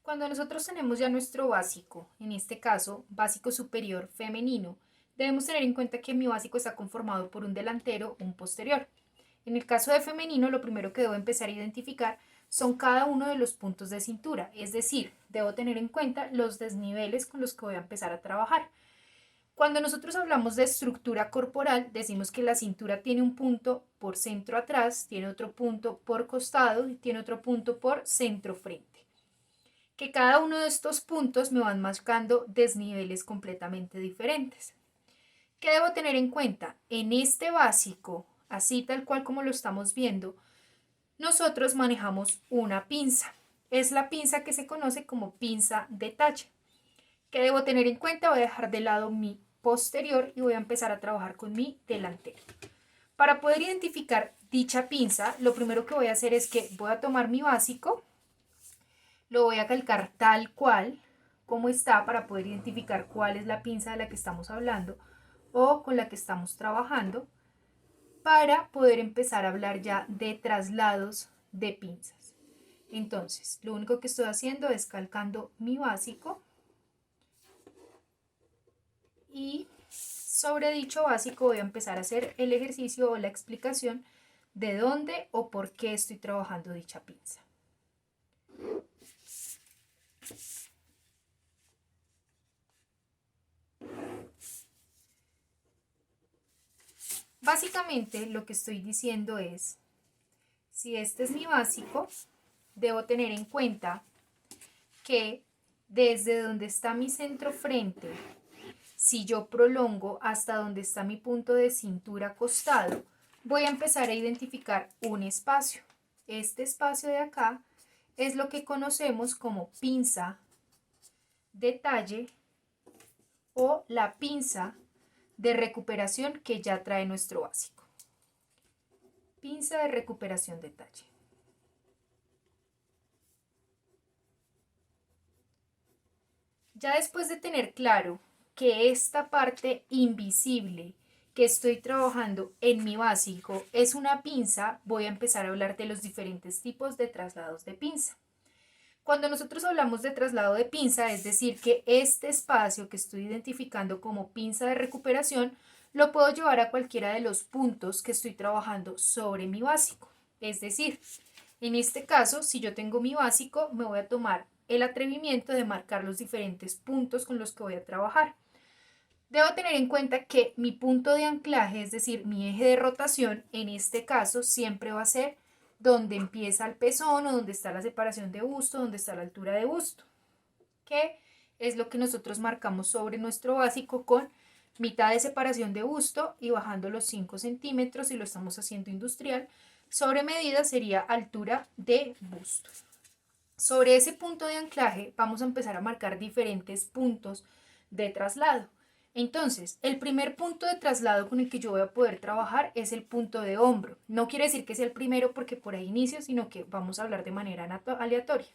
Cuando nosotros tenemos ya nuestro básico, en este caso básico superior femenino, debemos tener en cuenta que mi básico está conformado por un delantero, un posterior. En el caso de femenino, lo primero que debo empezar a identificar son cada uno de los puntos de cintura, es decir, debo tener en cuenta los desniveles con los que voy a empezar a trabajar. Cuando nosotros hablamos de estructura corporal, decimos que la cintura tiene un punto por centro atrás, tiene otro punto por costado y tiene otro punto por centro frente. Que cada uno de estos puntos me van marcando desniveles completamente diferentes. ¿Qué debo tener en cuenta? En este básico, así tal cual como lo estamos viendo, nosotros manejamos una pinza. Es la pinza que se conoce como pinza de talle. ¿Qué debo tener en cuenta? Voy a dejar de lado mi posterior y voy a empezar a trabajar con mi delantero. Para poder identificar dicha pinza, lo primero que voy a hacer es que voy a tomar mi básico, lo voy a calcar tal cual como está para poder identificar cuál es la pinza de la que estamos hablando o con la que estamos trabajando para poder empezar a hablar ya de traslados de pinzas. Entonces, lo único que estoy haciendo es calcando mi básico y sobre dicho básico voy a empezar a hacer el ejercicio o la explicación de dónde o por qué estoy trabajando dicha pinza. Básicamente lo que estoy diciendo es, si este es mi básico, debo tener en cuenta que desde donde está mi centro frente, si yo prolongo hasta donde está mi punto de cintura costado, voy a empezar a identificar un espacio. Este espacio de acá es lo que conocemos como pinza de talle o la pinza de recuperación que ya trae nuestro básico. Pinza de recuperación de talle. Ya después de tener claro que esta parte invisible que estoy trabajando en mi básico es una pinza, voy a empezar a hablar de los diferentes tipos de traslados de pinza. Cuando nosotros hablamos de traslado de pinza, es decir, que este espacio que estoy identificando como pinza de recuperación, lo puedo llevar a cualquiera de los puntos que estoy trabajando sobre mi básico. Es decir, en este caso, si yo tengo mi básico, me voy a tomar el atrevimiento de marcar los diferentes puntos con los que voy a trabajar. Debo tener en cuenta que mi punto de anclaje, es decir, mi eje de rotación, en este caso siempre va a ser donde empieza el pezón o donde está la separación de busto, donde está la altura de busto, que es lo que nosotros marcamos sobre nuestro básico con mitad de separación de busto y bajando los 5 centímetros si lo estamos haciendo industrial. Sobre medida sería altura de busto. Sobre ese punto de anclaje vamos a empezar a marcar diferentes puntos de traslado. Entonces, el primer punto de traslado con el que yo voy a poder trabajar es el punto de hombro. No quiere decir que sea el primero porque por ahí inicio, sino que vamos a hablar de manera aleatoria.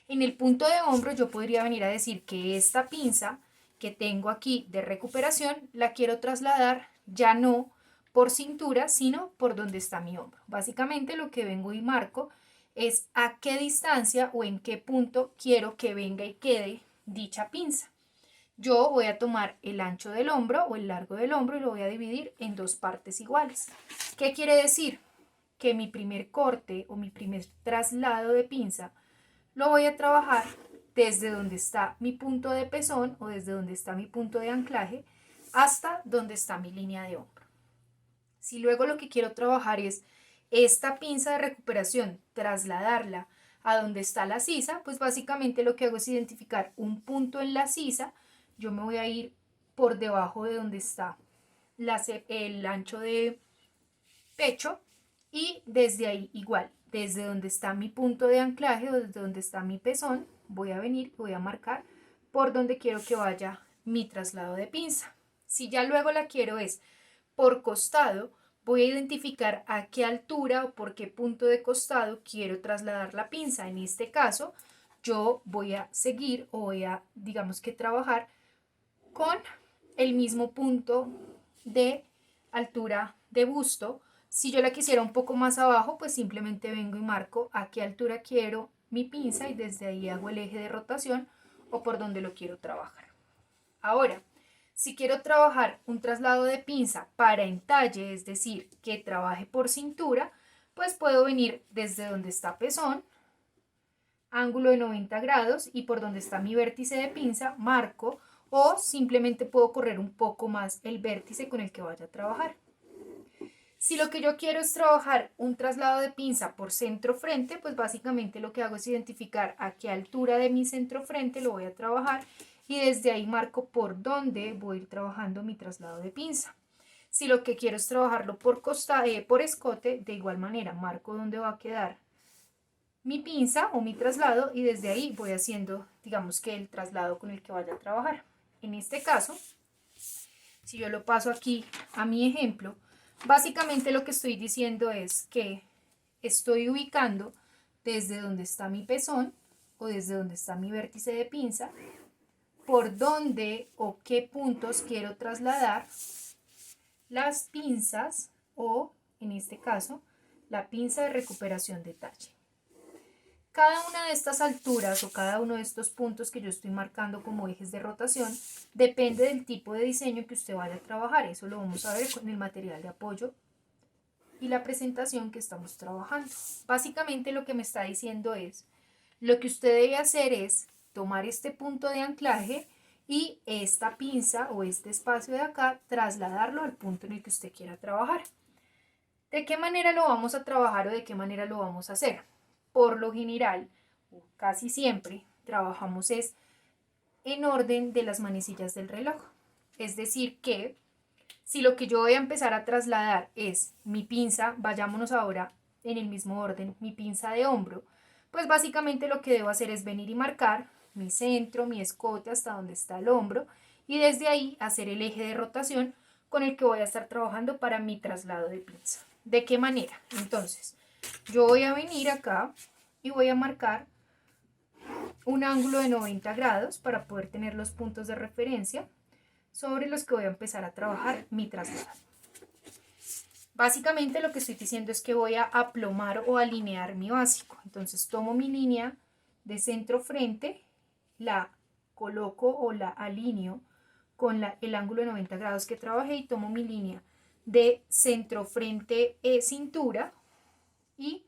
En el punto de hombro yo podría venir a decir que esta pinza que tengo aquí de recuperación la quiero trasladar ya no por cintura, sino por donde está mi hombro. Básicamente lo que vengo y marco es a qué distancia o en qué punto quiero que venga y quede dicha pinza. Yo voy a tomar el ancho del hombro o el largo del hombro y lo voy a dividir en dos partes iguales. ¿Qué quiere decir? Que mi primer corte o mi primer traslado de pinza lo voy a trabajar desde donde está mi punto de pezón o desde donde está mi punto de anclaje hasta donde está mi línea de hombro. Si luego lo que quiero trabajar es esta pinza de recuperación, trasladarla a donde está la sisa, pues básicamente lo que hago es identificar un punto en la sisa. Yo me voy a ir por debajo de donde está el ancho de pecho y desde ahí igual, desde donde está mi punto de anclaje o desde donde está mi pezón, voy a venir y voy a marcar por donde quiero que vaya mi traslado de pinza. Si ya luego la quiero es por costado, voy a identificar a qué altura o por qué punto de costado quiero trasladar la pinza. En este caso, yo voy a seguir o voy a, digamos que trabajar con el mismo punto de altura de busto. Si yo la quisiera un poco más abajo, pues simplemente vengo y marco a qué altura quiero mi pinza y desde ahí hago el eje de rotación o por donde lo quiero trabajar. Ahora, si quiero trabajar un traslado de pinza para entalle, es decir, que trabaje por cintura, pues puedo venir desde donde está pezón, ángulo de 90 grados y por donde está mi vértice de pinza, marco, o simplemente puedo correr un poco más el vértice con el que vaya a trabajar. Si lo que yo quiero es trabajar un traslado de pinza por centro frente, pues básicamente lo que hago es identificar a qué altura de mi centro frente lo voy a trabajar y desde ahí marco por dónde voy a ir trabajando mi traslado de pinza. Si lo que quiero es trabajarlo por escote, de igual manera marco dónde va a quedar mi pinza o mi traslado y desde ahí voy haciendo, digamos que el traslado con el que vaya a trabajar. En este caso, si yo lo paso aquí a mi ejemplo, básicamente lo que estoy diciendo es que estoy ubicando desde donde está mi pezón o desde donde está mi vértice de pinza, por dónde o qué puntos quiero trasladar las pinzas o, en este caso, la pinza de recuperación de talle. Cada una de estas alturas o cada uno de estos puntos que yo estoy marcando como ejes de rotación depende del tipo de diseño que usted vaya a trabajar. Eso lo vamos a ver con el material de apoyo y la presentación que estamos trabajando. Básicamente lo que me está diciendo es, lo que usted debe hacer es tomar este punto de anclaje y esta pinza o este espacio de acá, trasladarlo al punto en el que usted quiera trabajar. ¿De qué manera lo vamos a trabajar o de qué manera lo vamos a hacer? Por lo general, casi siempre, trabajamos es en orden de las manecillas del reloj. Es decir que si lo que yo voy a empezar a trasladar es mi pinza, vayámonos ahora en el mismo orden, mi pinza de hombro, pues básicamente lo que debo hacer es venir y marcar mi centro, mi escote hasta donde está el hombro y desde ahí hacer el eje de rotación con el que voy a estar trabajando para mi traslado de pinza. ¿De qué manera? Entonces, yo voy a venir acá y voy a marcar un ángulo de 90 grados para poder tener los puntos de referencia sobre los que voy a empezar a trabajar mi traslado. Básicamente lo que estoy diciendo es que voy a aplomar o alinear mi básico. Entonces tomo mi línea de centro frente, la coloco o la alineo con el ángulo de 90 grados que trabajé y tomo mi línea de centro frente cintura y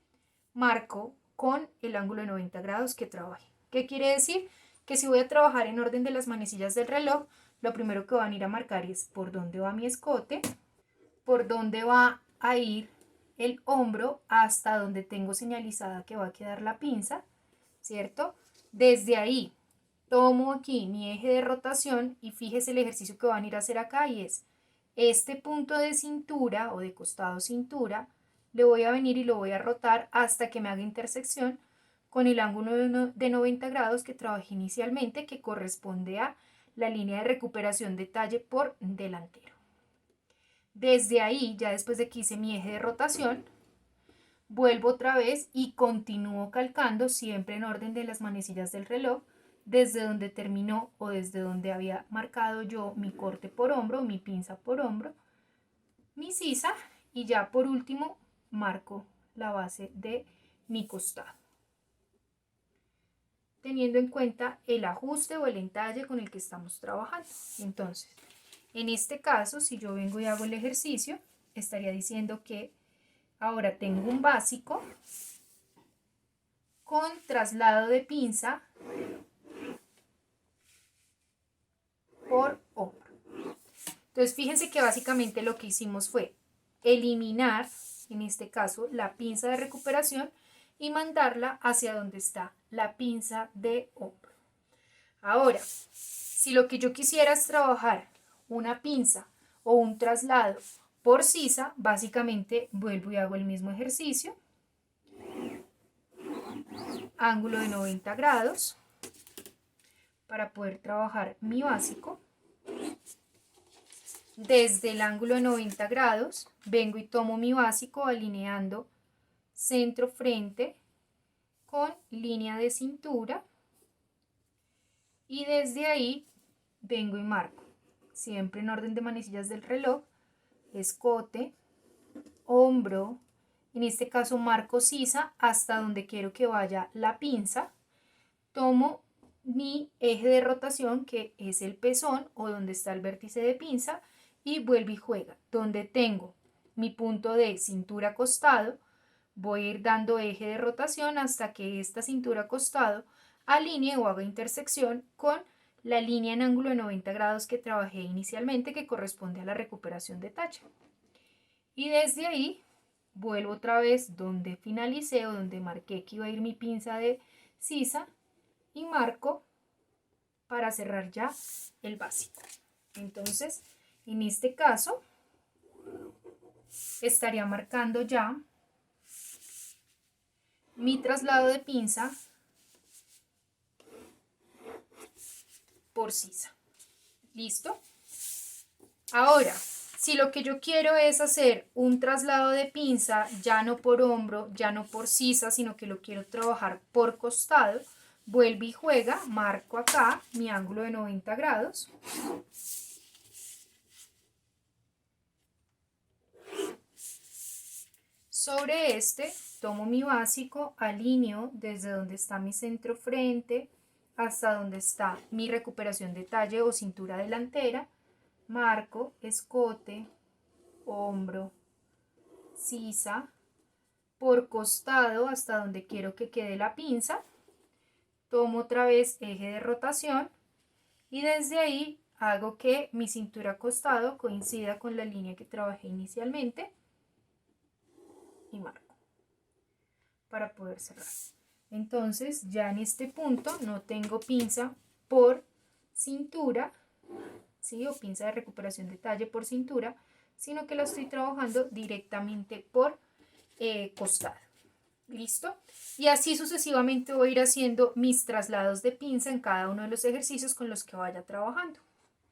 marco con el ángulo de 90 grados que trabajé. ¿Qué quiere decir? Que si voy a trabajar en orden de las manecillas del reloj, lo primero que van a ir a marcar es por dónde va mi escote, por dónde va a ir el hombro hasta donde tengo señalizada que va a quedar la pinza, ¿cierto? Desde ahí tomo aquí mi eje de rotación y fíjese el ejercicio que van a ir a hacer acá y es este punto de cintura o de costado cintura, le voy a venir y lo voy a rotar hasta que me haga intersección con el ángulo de 90 grados que trabajé inicialmente, que corresponde a la línea de recuperación de talle por delantero. Desde ahí, ya después de que hice mi eje de rotación, vuelvo otra vez y continúo calcando siempre en orden de las manecillas del reloj desde donde terminó o desde donde había marcado yo mi corte por hombro, mi pinza por hombro, mi sisa y ya por último marco la base de mi costado, teniendo en cuenta el ajuste o el entalle con el que estamos trabajando. Entonces, en este caso, si yo vengo y hago el ejercicio, estaría diciendo que ahora tengo un básico con traslado de pinza por hombro. Entonces, fíjense que básicamente lo que hicimos fue eliminar, en este caso, la pinza de recuperación y mandarla hacia donde está la pinza de hombro. Ahora, si lo que yo quisiera es trabajar una pinza o un traslado por sisa, básicamente vuelvo y hago el mismo ejercicio. Ángulo de 90 grados para poder trabajar mi básico. Desde el ángulo de 90 grados vengo y tomo mi básico alineando centro frente con línea de cintura y desde ahí vengo y marco, siempre en orden de manecillas del reloj, escote, hombro, En este caso marco sisa hasta donde quiero que vaya la pinza. Tomo mi eje de rotación, que es el pezón o donde está el vértice de pinza, y vuelvo y juega. Donde tengo mi punto de cintura costado, voy a ir dando eje de rotación hasta que esta cintura costado alinee o haga intersección con la línea en ángulo de 90 grados que trabajé inicialmente, que corresponde a la recuperación de talla. Y desde ahí vuelvo otra vez donde finalicé o donde marqué que iba a ir mi pinza de sisa y marco para cerrar ya el básico. Entonces, en este caso, estaría marcando ya mi traslado de pinza por sisa. ¿Listo? Ahora, si lo que yo quiero es hacer un traslado de pinza, ya no por hombro, ya no por sisa, sino que lo quiero trabajar por costado, vuelve y juega, marco acá mi ángulo de 90 grados. Sobre este, tomo mi básico, alineo desde donde está mi centro frente hasta donde está mi recuperación de talle o cintura delantera, marco, escote, hombro, sisa, por costado hasta donde quiero que quede la pinza, tomo otra vez eje de rotación y desde ahí hago que mi cintura costado coincida con la línea que trabajé inicialmente y marco para poder cerrar. Entonces ya en este punto no tengo pinza por cintura, ¿sí? O pinza de recuperación de talle por cintura, sino que la estoy trabajando directamente por costado. ¿Listo? Y así sucesivamente voy a ir haciendo mis traslados de pinza en cada uno de los ejercicios con los que vaya trabajando.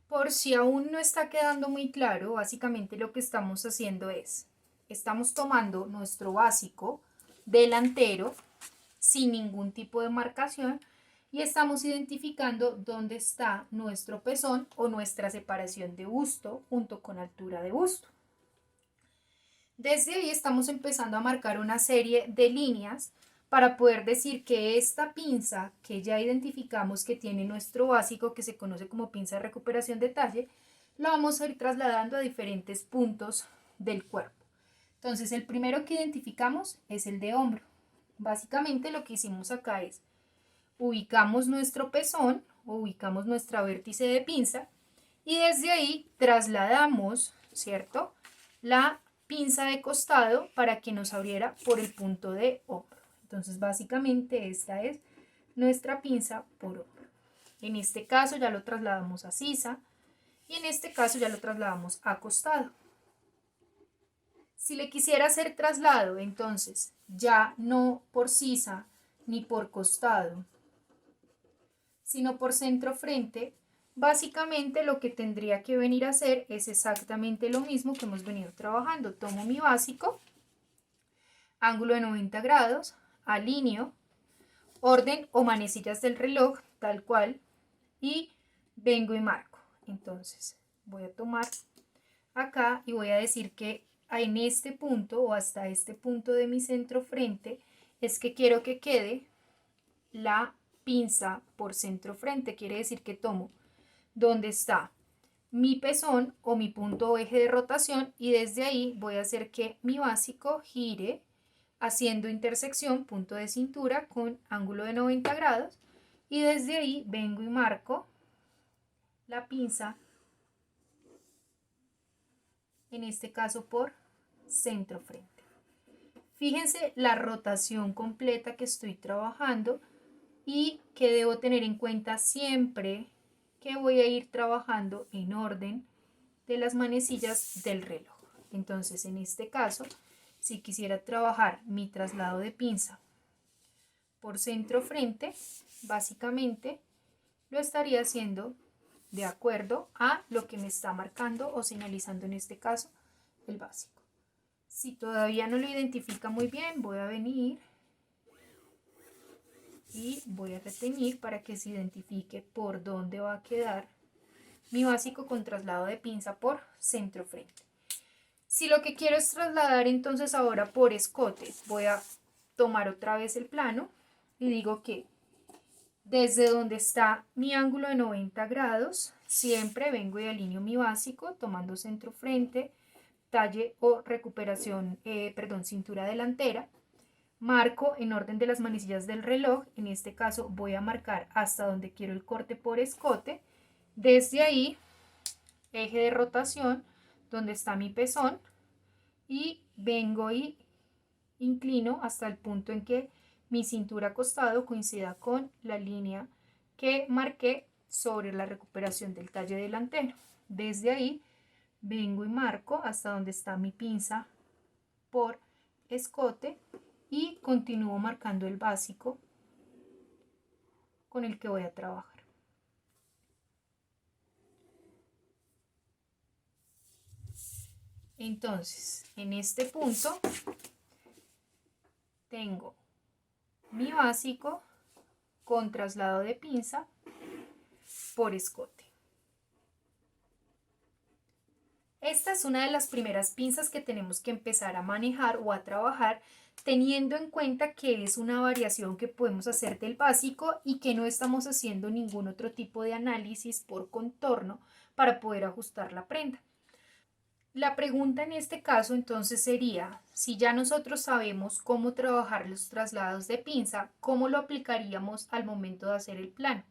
Por si aún no está quedando muy claro, básicamente lo que estamos haciendo es, estamos tomando nuestro básico delantero sin ningún tipo de marcación y estamos identificando dónde está nuestro pezón o nuestra separación de busto junto con altura de busto. Desde ahí estamos empezando a marcar una serie de líneas para poder decir que esta pinza que ya identificamos que tiene nuestro básico, que se conoce como pinza de recuperación de talle, la vamos a ir trasladando a diferentes puntos del cuerpo. Entonces el primero que identificamos es el de hombro. Básicamente lo que hicimos acá es ubicamos nuestro pezón o ubicamos nuestra vértice de pinza y desde ahí trasladamos, ¿cierto?, la pinza de costado para que nos abriera por el punto de hombro. Entonces básicamente esta es nuestra pinza por hombro. En este caso ya lo trasladamos a sisa y en este caso ya lo trasladamos a costado. Si le quisiera hacer traslado, entonces ya no por sisa ni por costado, sino por centro frente, básicamente lo que tendría que venir a hacer es exactamente lo mismo que hemos venido trabajando. Tomo mi básico, ángulo de 90 grados, alineo, orden o manecillas del reloj, tal cual, y vengo y marco. Entonces voy a tomar acá y voy a decir que en este punto o hasta este punto de mi centro frente es que quiero que quede la pinza por centro frente. Quiere decir que tomo donde está mi pezón o mi punto o eje de rotación y desde ahí voy a hacer que mi básico gire haciendo intersección punto de cintura con ángulo de 90 grados y desde ahí vengo y marco la pinza, en este caso por centro frente. Fíjense la rotación completa que estoy trabajando y que debo tener en cuenta siempre que voy a ir trabajando en orden de las manecillas del reloj. Entonces en este caso, si quisiera trabajar mi traslado de pinza por centro frente, básicamente lo estaría haciendo de acuerdo a lo que me está marcando o señalizando en este caso el básico. Si todavía no lo identifica muy bien, voy a venir y voy a retener para que se identifique por dónde va a quedar mi básico con traslado de pinza por centro frente. Si lo que quiero es trasladar entonces ahora por escote, voy a tomar otra vez el plano y digo que desde donde está mi ángulo de 90 grados, siempre vengo y alineo mi básico tomando centro frente, talle o recuperación, perdón, cintura delantera. Marco en orden de las manecillas del reloj, en este caso voy a marcar hasta donde quiero el corte por escote. Desde ahí, eje de rotación, donde está mi pezón, y vengo y inclino hasta el punto en que mi cintura costado coincida con la línea que marqué sobre la recuperación del talle delantero. Desde ahí vengo y marco hasta donde está mi pinza por escote y continúo marcando el básico con el que voy a trabajar. Entonces, en este punto tengo mi básico con traslado de pinza por escote. Esta es una de las primeras pinzas que tenemos que empezar a manejar o a trabajar, teniendo en cuenta que es una variación que podemos hacer del básico y que no estamos haciendo ningún otro tipo de análisis por contorno para poder ajustar la prenda. La pregunta en este caso entonces sería, si ya nosotros sabemos cómo trabajar los traslados de pinza, ¿cómo lo aplicaríamos al momento de hacer el plano?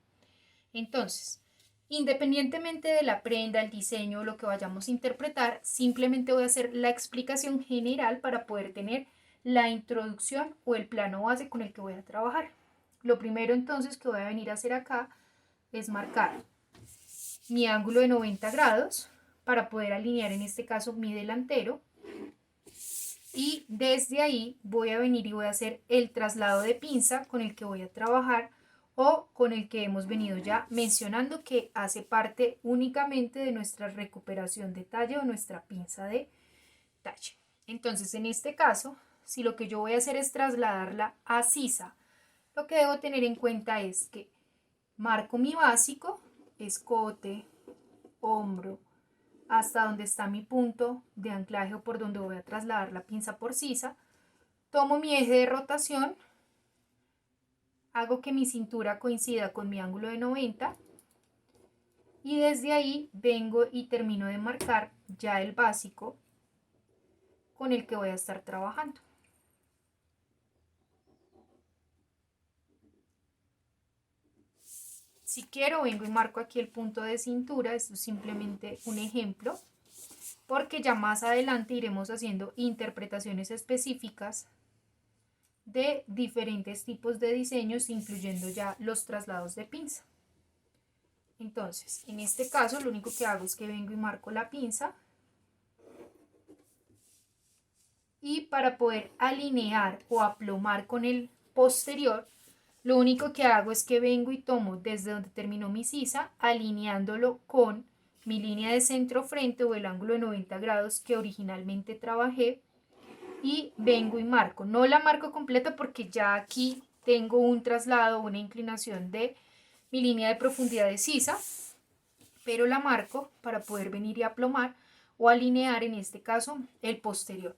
Entonces, independientemente de la prenda, el diseño o lo que vayamos a interpretar, simplemente voy a hacer la explicación general para poder tener la introducción o el plano base con el que voy a trabajar. Lo primero entonces que voy a venir a hacer acá es marcar mi ángulo de 90 grados para poder alinear en este caso mi delantero, y desde ahí voy a venir y voy a hacer el traslado de pinza con el que voy a trabajar o con el que hemos venido ya mencionando que hace parte únicamente de nuestra recuperación de talle o nuestra pinza de talle. Entonces en este caso, si lo que yo voy a hacer es trasladarla a sisa, lo que debo tener en cuenta es que marco mi básico, escote, hombro, hasta donde está mi punto de anclaje o por donde voy a trasladar la pinza por sisa, tomo mi eje de rotación, hago que mi cintura coincida con mi ángulo de 90 y desde ahí vengo y termino de marcar ya el básico con el que voy a estar trabajando. Si quiero, vengo y marco aquí el punto de cintura. Esto es simplemente un ejemplo, porque ya más adelante iremos haciendo interpretaciones específicas de diferentes tipos de diseños, incluyendo ya los traslados de pinza. Entonces, en este caso, lo único que hago es que vengo y marco la pinza. Y para poder alinear o aplomar con el posterior, lo único que hago es que vengo y tomo desde donde terminó mi sisa, alineándolo con mi línea de centro frente o el ángulo de 90 grados que originalmente trabajé, y vengo y marco. No la marco completa porque ya aquí tengo un traslado, una inclinación de mi línea de profundidad de sisa, pero la marco para poder venir y aplomar o alinear en este caso el posterior.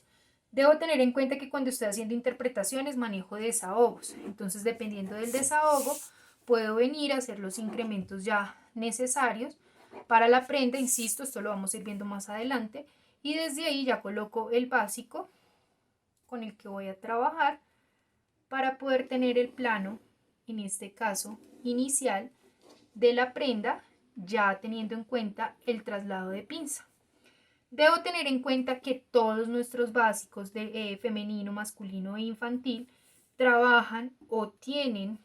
Debo tener en cuenta que cuando estoy haciendo interpretaciones manejo desahogos, entonces dependiendo del desahogo puedo venir a hacer los incrementos ya necesarios para la prenda. Insisto, esto lo vamos a ir viendo más adelante, y desde ahí ya coloco el básico con el que voy a trabajar para poder tener el plano, en este caso inicial, de la prenda, ya teniendo en cuenta el traslado de pinza. Debo tener en cuenta que todos nuestros básicos de femenino, masculino e infantil trabajan o tienen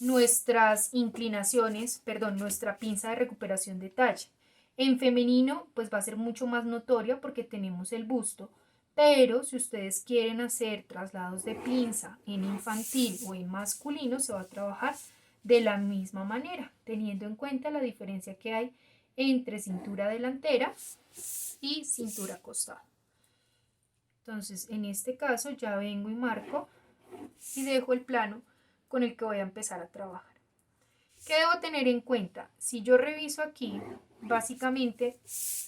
nuestras inclinaciones, perdón, nuestra pinza de recuperación de talle. En femenino pues va a ser mucho más notoria porque tenemos el busto, pero si ustedes quieren hacer traslados de pinza en infantil o en masculino, se va a trabajar de la misma manera, teniendo en cuenta la diferencia que hay entre cintura delantera y cintura costada. Entonces, en este caso ya vengo y marco y dejo el plano con el que voy a empezar a trabajar. ¿Qué debo tener en cuenta? Si yo reviso aquí, básicamente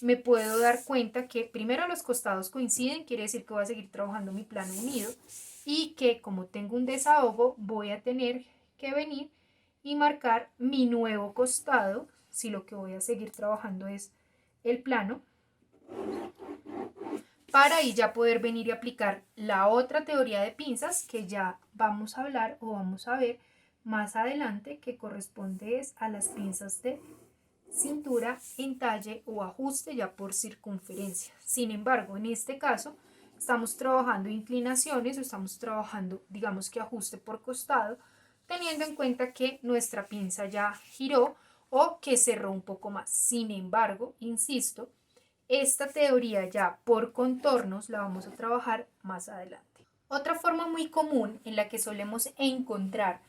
me puedo dar cuenta que primero los costados coinciden, quiere decir que voy a seguir trabajando mi plano unido, y que como tengo un desahogo voy a tener que venir y marcar mi nuevo costado, si lo que voy a seguir trabajando es el plano, para ahí ya poder venir y aplicar la otra teoría de pinzas que ya vamos a hablar o vamos a ver más adelante, que corresponde a las pinzas de cintura, entalle o ajuste ya por circunferencia. Sin embargo, en este caso estamos trabajando inclinaciones o estamos trabajando, digamos que ajuste por costado, teniendo en cuenta que nuestra pinza ya giró o que cerró un poco más. Sin embargo, insisto, esta teoría ya por contornos la vamos a trabajar más adelante. Otra forma muy común en la que solemos encontrar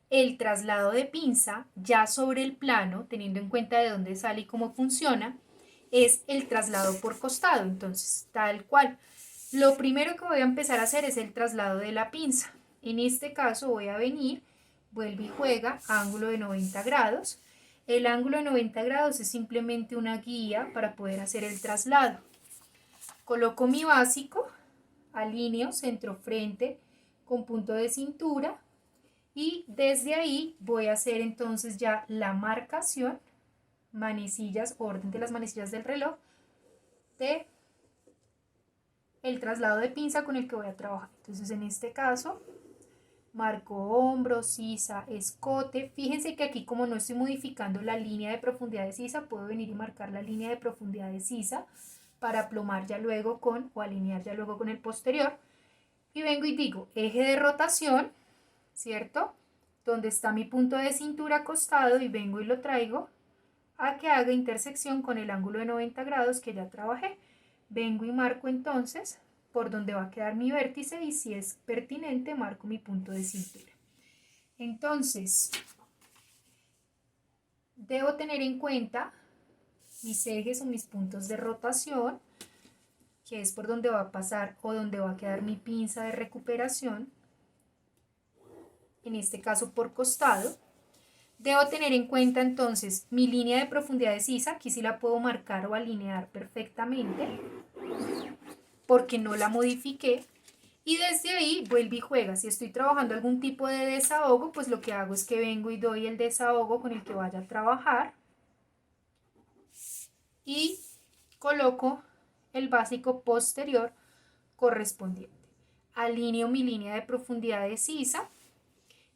el traslado de pinza ya sobre el plano, teniendo en cuenta de dónde sale y cómo funciona, es el traslado por costado. Entonces, tal cual. Lo primero que voy a empezar a hacer es el traslado de la pinza. En este caso voy a venir, vuelve y juega, ángulo de 90 grados. El ángulo de 90 grados es simplemente una guía para poder hacer el traslado. Coloco mi básico, alineo centro frente con punto de cintura y desde ahí voy a hacer entonces ya la marcación, manecillas, orden de las manecillas del reloj, de el traslado de pinza con el que voy a trabajar. Entonces en este caso marco hombro, sisa, escote. Fíjense que aquí, como no estoy modificando la línea de profundidad de sisa, puedo venir y marcar la línea de profundidad de sisa para plomar ya luego con, o alinear ya luego con el posterior. Y vengo y digo, eje de rotación, ¿cierto? Donde está mi punto de cintura acostado, y vengo y lo traigo a que haga intersección con el ángulo de 90 grados que ya trabajé. Vengo y marco entonces por donde va a quedar mi vértice, y si es pertinente marco mi punto de cintura. Entonces, debo tener en cuenta mis ejes o mis puntos de rotación, que es por donde va a pasar o donde va a quedar mi pinza de recuperación, en este caso por costado. Debo tener en cuenta entonces mi línea de profundidad de sisa, aquí sí la puedo marcar o alinear perfectamente, porque no la modifiqué. Y desde ahí vuelve y juega. Si estoy trabajando algún tipo de desahogo, pues lo que hago es que vengo y doy el desahogo con el que vaya a trabajar y coloco el básico posterior correspondiente. Alineo mi línea de profundidad de sisa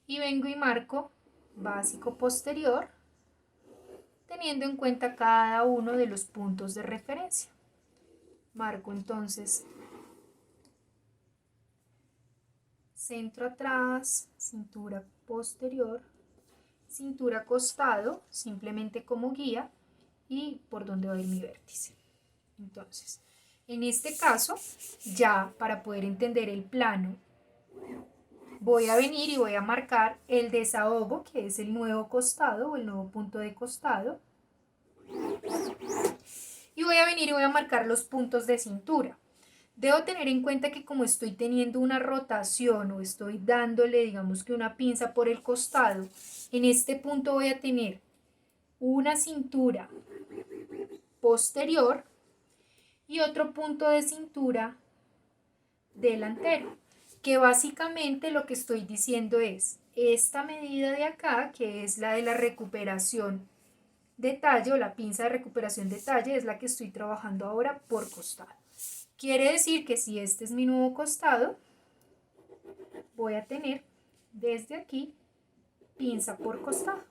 y vengo y marco básico posterior, teniendo en cuenta cada uno de los puntos de referencia. Marco entonces centro atrás, cintura posterior, cintura costado, simplemente como guía, y por donde va a ir mi vértice. Entonces, en este caso, ya para poder entender el plano, voy a venir y voy a marcar el desahogo, que es el nuevo costado o el nuevo punto de costado. Y voy a venir y voy a marcar los puntos de cintura. Debo tener en cuenta que como estoy teniendo una rotación o estoy dándole, digamos que una pinza por el costado, en este punto voy a tener una cintura posterior y otro punto de cintura delantero, que básicamente lo que estoy diciendo es esta medida de acá, que es la de la recuperación de talle o la pinza de recuperación de talle, es la que estoy trabajando ahora por costado. Quiere decir que si este es mi nuevo costado, voy a tener desde aquí pinza por costado.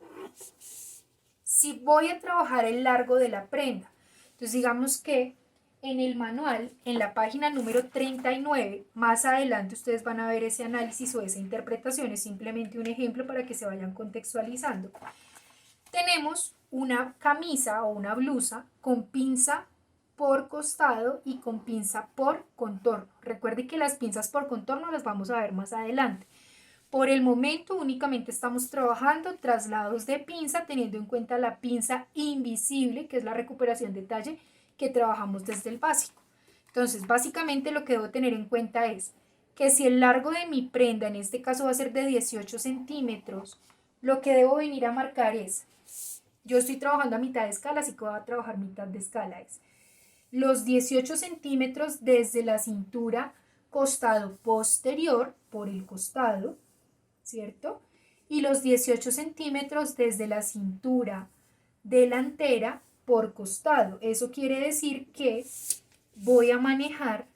Si voy a trabajar el largo de la prenda, entonces digamos que en el manual, en la página número 39, más adelante ustedes van a ver ese análisis o esa interpretación, es simplemente un ejemplo para que se vayan contextualizando. Tenemos una camisa o una blusa con pinza por costado y con pinza por contorno. Recuerde que las pinzas por contorno las vamos a ver más adelante. Por el momento únicamente estamos trabajando traslados de pinza, teniendo en cuenta la pinza invisible, que es la recuperación de talle que trabajamos desde el básico. Entonces, básicamente lo que debo tener en cuenta es que si el largo de mi prenda, en este caso va a ser de 18 centímetros, lo que debo venir a marcar es Yo estoy trabajando a mitad de escala, así que voy a trabajar mitad de escala. Es los 18 centímetros desde la cintura, costado posterior, por el costado, ¿cierto? Y los 18 centímetros desde la cintura delantera por costado. Eso quiere decir que voy a manejar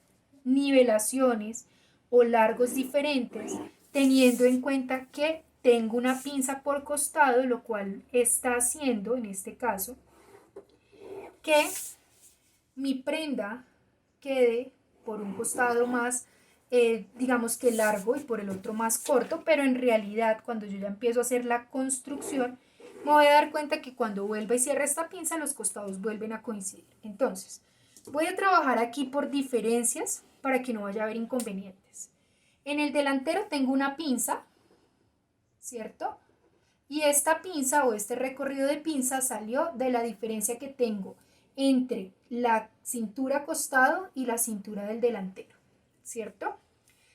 nivelaciones o largos diferentes teniendo en cuenta que tengo una pinza por costado, lo cual está haciendo en este caso que mi prenda quede por un costado más, digamos que largo y por el otro más corto, pero en realidad cuando yo ya empiezo a hacer la construcción, me voy a dar cuenta que cuando vuelva y cierre esta pinza, los costados vuelven a coincidir. Entonces, voy a trabajar aquí por diferencias para que no vaya a haber inconvenientes. En el delantero tengo una pinza, ¿cierto? Y esta pinza o este recorrido de pinza salió de la diferencia que tengo entre la cintura costado y la cintura del delantero, ¿cierto?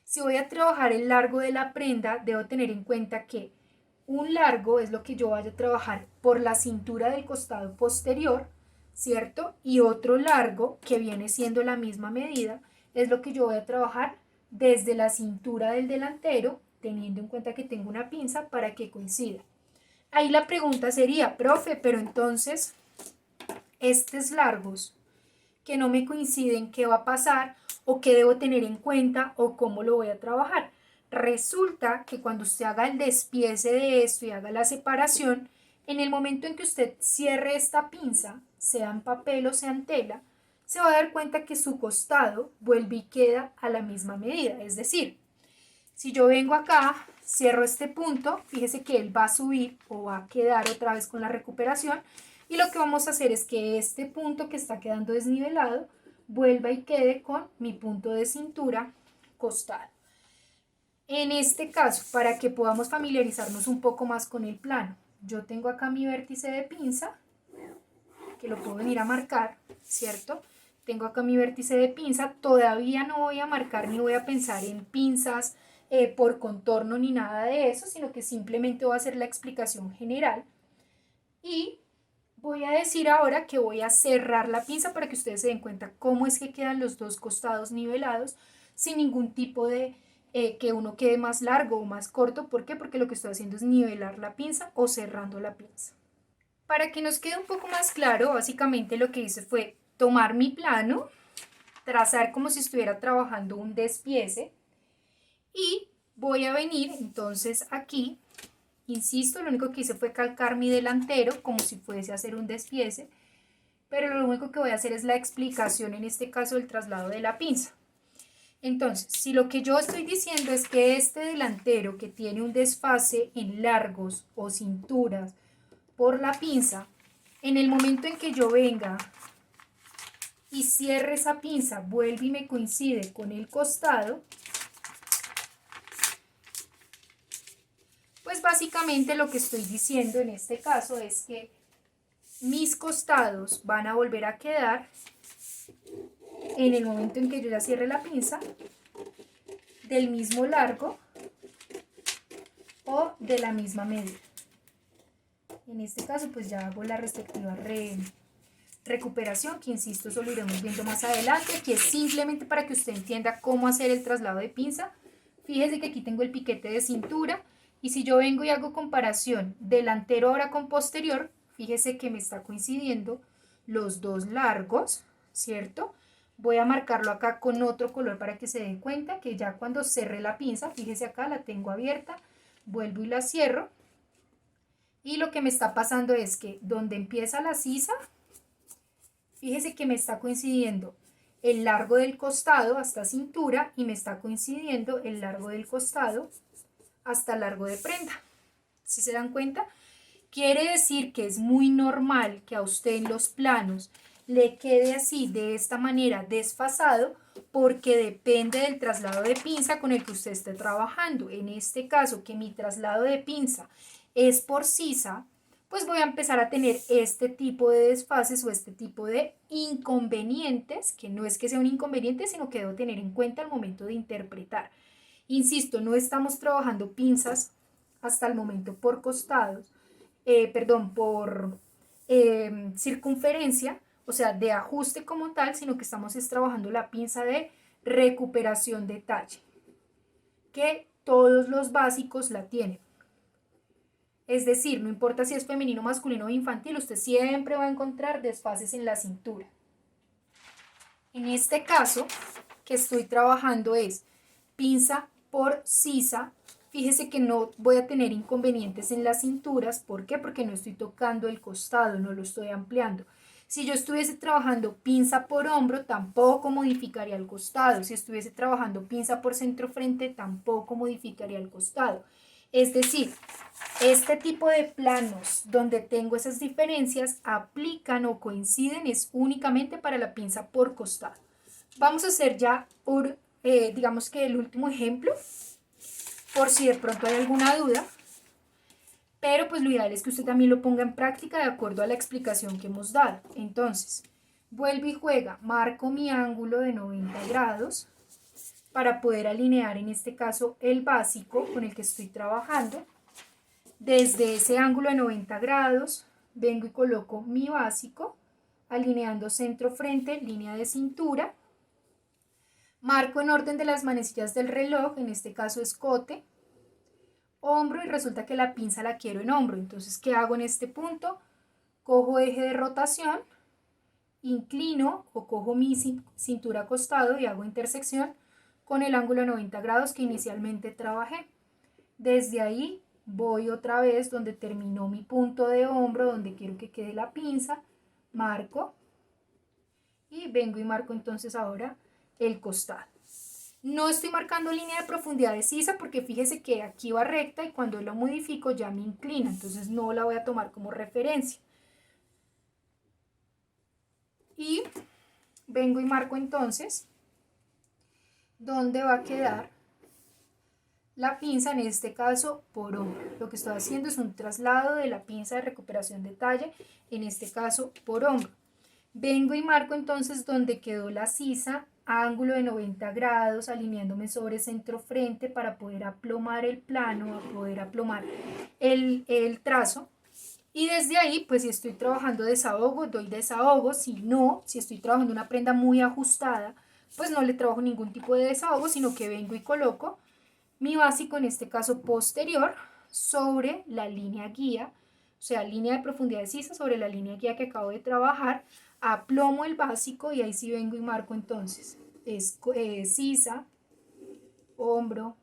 Si voy a trabajar el largo de la prenda, debo tener en cuenta que un largo es lo que yo vaya a trabajar por la cintura del costado posterior, ¿cierto? Y otro largo, que viene siendo la misma medida, es lo que yo voy a trabajar desde la cintura del delantero, teniendo en cuenta que tengo una pinza para que coincida. Ahí la pregunta sería, profe, pero entonces, estos largos que no me coinciden, ¿qué va a pasar? ¿O qué debo tener en cuenta? ¿O cómo lo voy a trabajar? Resulta que cuando usted haga el despiece de esto y haga la separación, en el momento en que usted cierre esta pinza, sea en papel o sea en tela, se va a dar cuenta que su costado vuelve y queda a la misma medida. Es decir, si yo vengo acá, cierro este punto, fíjese que él va a subir o va a quedar otra vez con la recuperación y lo que vamos a hacer es que este punto que está quedando desnivelado vuelva y quede con mi punto de cintura costado. En este caso, para que podamos familiarizarnos un poco más con el plano, yo tengo acá mi vértice de pinza, que lo puedo venir a marcar, ¿cierto? Tengo acá mi vértice de pinza, todavía no voy a marcar ni voy a pensar en pinzas por contorno ni nada de eso, sino que simplemente voy a hacer la explicación general y voy a decir ahora que voy a cerrar la pinza para que ustedes se den cuenta cómo es que quedan los dos costados nivelados sin ningún tipo de que uno quede más largo o más corto. ¿Por qué? Porque lo que estoy haciendo es nivelar la pinza o cerrando la pinza. Para que nos quede un poco más claro, básicamente lo que hice fue tomar mi plano, trazar como si estuviera trabajando un despiece y voy a venir entonces aquí, insisto, lo único que hice fue calcar mi delantero como si fuese a hacer un despiece, pero lo único que voy a hacer es la explicación, en este caso del traslado de la pinza. Entonces, si lo que yo estoy diciendo es que este delantero que tiene un desfase en largos o cinturas por la pinza, en el momento en que yo venga y cierre esa pinza, vuelve y me coincide con el costado, pues básicamente lo que estoy diciendo en este caso es que mis costados van a volver a quedar en el momento en que yo ya cierre la pinza del mismo largo o de la misma medida. En este caso pues ya hago la respectiva recuperación, que insisto, eso lo iremos viendo más adelante, que es simplemente para que usted entienda cómo hacer el traslado de pinza. Fíjese que aquí tengo el piquete de cintura y si yo vengo y hago comparación delantero ahora con posterior, fíjese que me está coincidiendo los dos largos, ¿cierto? Voy a marcarlo acá con otro color para que se den cuenta que ya cuando cerré la pinza, fíjese acá, la tengo abierta, vuelvo y la cierro. Y lo que me está pasando es que donde empieza la sisa, fíjese que me está coincidiendo el largo del costado hasta cintura y me está coincidiendo el largo del costado hasta largo de prenda. ¿Sí se dan cuenta? Quiere decir que es muy normal que a usted en los planos le quede así, de esta manera, desfasado, porque depende del traslado de pinza con el que usted esté trabajando. En este caso, que mi traslado de pinza es por sisa, pues voy a empezar a tener este tipo de desfases o este tipo de inconvenientes, que no es que sea un inconveniente, sino que debo tener en cuenta al momento de interpretar. Insisto, no estamos trabajando pinzas hasta el momento por costados, perdón, circunferencia, o sea, de ajuste como tal, sino que estamos trabajando la pinza de recuperación de talle, que todos los básicos la tienen. Es decir, no importa si es femenino, masculino o infantil, usted siempre va a encontrar desfases en la cintura. En este caso, que estoy trabajando es pinza por sisa. Fíjese que no voy a tener inconvenientes en las cinturas. ¿Por qué? Porque no estoy tocando el costado, no lo estoy ampliando. Si yo estuviese trabajando pinza por hombro, tampoco modificaría el costado. Si estuviese trabajando pinza por centro frente, tampoco modificaría el costado. Es decir, este tipo de planos donde tengo esas diferencias aplican o coinciden es únicamente para la pinza por costado. Vamos a hacer ya, digamos que el último ejemplo, por si de pronto hay alguna duda, pero pues lo ideal es que usted también lo ponga en práctica de acuerdo a la explicación que hemos dado. Entonces, vuelvo y juega, marco mi ángulo de 90 grados para poder alinear en este caso el básico con el que estoy trabajando. Desde ese ángulo de 90 grados vengo y coloco mi básico, alineando centro-frente, línea de cintura. Marco en orden de las manecillas del reloj, en este caso escote, hombro, y resulta que la pinza la quiero en hombro. Entonces, ¿qué hago en este punto? Cojo eje de rotación, inclino o cojo mi cintura a costado y hago intersección con el ángulo de 90 grados que inicialmente trabajé. Desde ahí voy otra vez donde terminó mi punto de hombro, donde quiero que quede la pinza, marco y vengo y marco entonces ahora el costado. No estoy marcando línea de profundidad de sisa porque fíjese que aquí va recta y cuando lo modifico ya me inclina, entonces no la voy a tomar como referencia. Y vengo y marco entonces dónde va a quedar la pinza, en este caso por hombro. Lo que estoy haciendo es un traslado de la pinza de recuperación de talle, en este caso por hombro. Vengo y marco entonces donde quedó la sisa, ángulo de 90 grados, alineándome sobre centro frente para poder aplomar el plano, poder aplomar el trazo. Y desde ahí, pues si estoy trabajando desahogo, doy desahogo. Si no, si estoy trabajando una prenda muy ajustada, pues no le trabajo ningún tipo de desahogo, sino que vengo y coloco mi básico, en este caso posterior, sobre la línea guía, o sea, línea de profundidad de sisa sobre la línea guía que acabo de trabajar, aplomo el básico y ahí sí vengo y marco entonces sisa, hombro,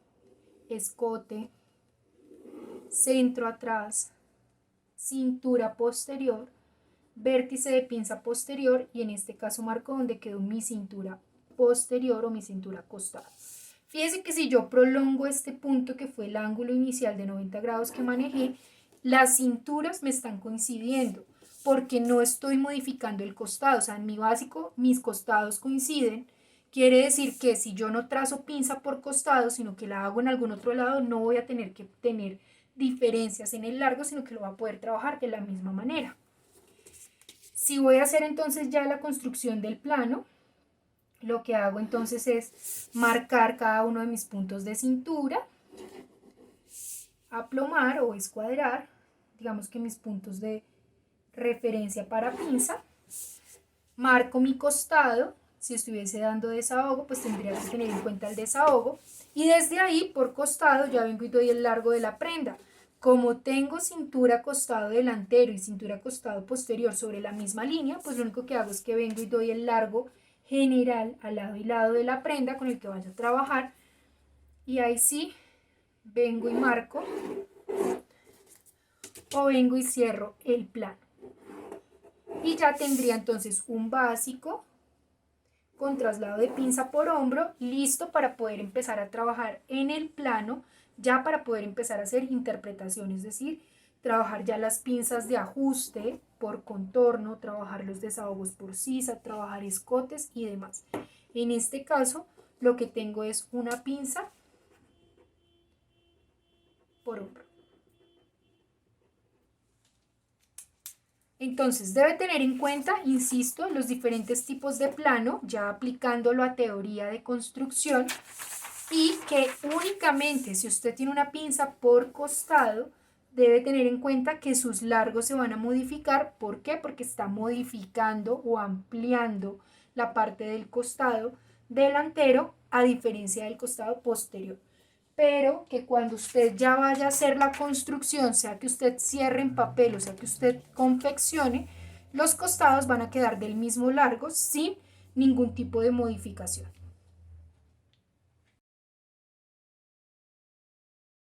escote, centro atrás, cintura posterior, vértice de pinza posterior y en este caso marco donde quedó mi cintura posterior o mi cintura costada. Fíjense que si yo prolongo este punto que fue el ángulo inicial de 90 grados que manejé, las cinturas me están coincidiendo porque no estoy modificando el costado. O sea, en mi básico mis costados coinciden. Quiere decir que si yo no trazo pinza por costado, sino que la hago en algún otro lado, no voy a tener que tener diferencias en el largo, sino que lo voy a poder trabajar de la misma manera. Si voy a hacer entonces ya la construcción del plano, lo que hago entonces es marcar cada uno de mis puntos de cintura, aplomar o escuadrar, digamos que mis puntos de referencia para pinza, marco mi costado. Si estuviese dando desahogo, pues tendría que tener en cuenta el desahogo, y desde ahí por costado ya vengo y doy el largo de la prenda. Como tengo cintura costado delantero y cintura costado posterior sobre la misma línea, pues lo único que hago es que vengo y doy el largo general al lado y lado de la prenda con el que vaya a trabajar, y ahí sí vengo y marco o vengo y cierro el plano y ya tendría entonces un básico con traslado de pinza por hombro listo para poder empezar a trabajar en el plano, ya para poder empezar a hacer interpretación, es decir, trabajar ya las pinzas de ajuste por contorno, trabajar los desahogos por sisa, trabajar escotes y demás. En este caso, lo que tengo es una pinza por hombro. Entonces, debe tener en cuenta, insisto, los diferentes tipos de plano, ya aplicándolo a teoría de construcción, y que únicamente si usted tiene una pinza por costado, debe tener en cuenta que sus largos se van a modificar. ¿Por qué? Porque está modificando o ampliando la parte del costado delantero a diferencia del costado posterior. Pero que cuando usted ya vaya a hacer la construcción, sea que usted cierre en papel o sea que usted confeccione, los costados van a quedar del mismo largo sin ningún tipo de modificación.